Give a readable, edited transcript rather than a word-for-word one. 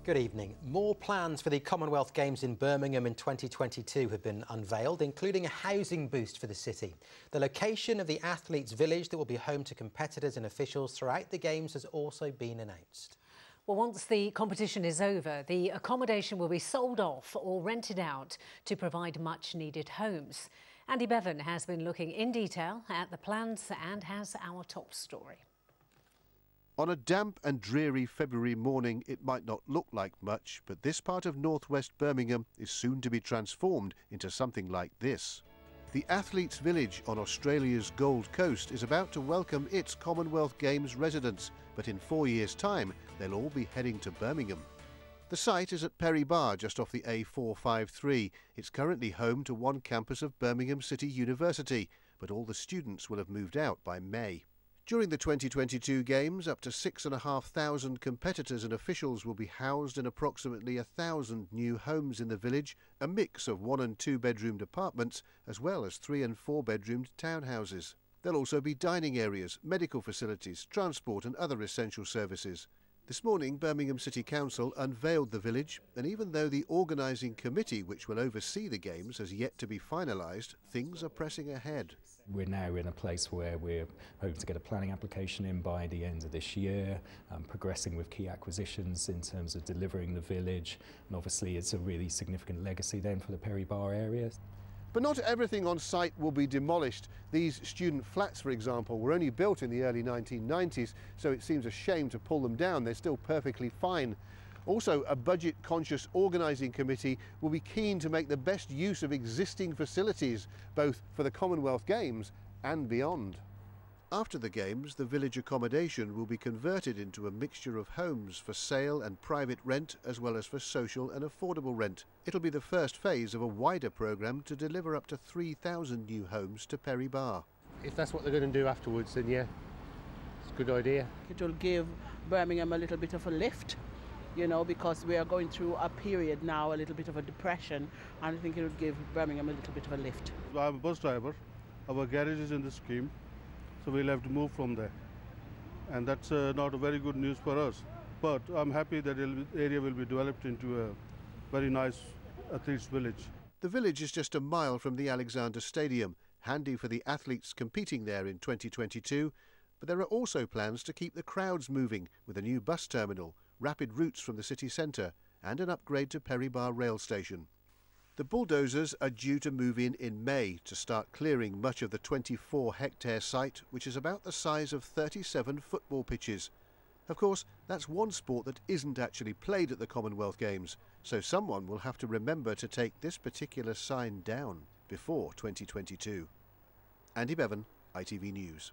Good evening. More plans for the Commonwealth Games in Birmingham in 2022 have been unveiled, including a housing boost for the city. The location of the athletes' village that will be home to competitors and officials throughout the Games has also been announced. Well, once the competition is over, the accommodation will be sold off or rented out to provide much-needed homes. Andy Bevan has been looking in detail at the plans and has our top story. On a damp and dreary February morning, it might not look like much, but this part of northwest Birmingham is soon to be transformed into something like this. The Athletes' Village on Australia's Gold Coast is about to welcome its Commonwealth Games residents, but in 4 years' time, they'll all be heading to Birmingham. The site is at Perry Barr, just off the A453. It's currently home to one campus of Birmingham City University, but all the students will have moved out by May. During the 2022 Games, up to 6,500 competitors and officials will be housed in approximately 1,000 new homes in the village, a mix of 1- and 2-bedroomed apartments, as well as 3- and 4-bedroomed townhouses. There'll also be dining areas, medical facilities, transport and other essential services. This morning, Birmingham City Council unveiled the village, and even though the organising committee which will oversee the Games has yet to be finalised, things are pressing ahead. We're now in a place where we're hoping to get a planning application in by the end of this year, progressing with key acquisitions in terms of delivering the village, and obviously it's a really significant legacy then for the Perry Barr area. But not everything on site will be demolished. These student flats, for example, were only built in the early 1990s, so it seems a shame to pull them down. They're still perfectly fine. Also, a budget-conscious organising committee will be keen to make the best use of existing facilities, both for the Commonwealth Games and beyond. After the Games, the village accommodation will be converted into a mixture of homes for sale and private rent, as well as for social and affordable rent. It'll be the first phase of a wider programme to deliver up to 3,000 new homes to Perry Barr. If that's what they're going to do afterwards, then yeah, it's a good idea. It will give Birmingham a little bit of a lift, you know, because we are going through a period now, a little bit of a depression, and I think it would give Birmingham a little bit of a lift. I'm a bus driver. Our garage is in the scheme, so we'll have to move from there. And that's not a very good news for us. But I'm happy that the area will be developed into a very nice athletes' village. The village is just a mile from the Alexander Stadium, handy for the athletes competing there in 2022. But there are also plans to keep the crowds moving with a new bus terminal, rapid routes from the city centre and an upgrade to Perry Barr rail station. The bulldozers are due to move in May to start clearing much of the 24-hectare site, which is about the size of 37 football pitches. Of course, that's one sport that isn't actually played at the Commonwealth Games, so someone will have to remember to take this particular sign down before 2022. Andy Bevan, ITV News.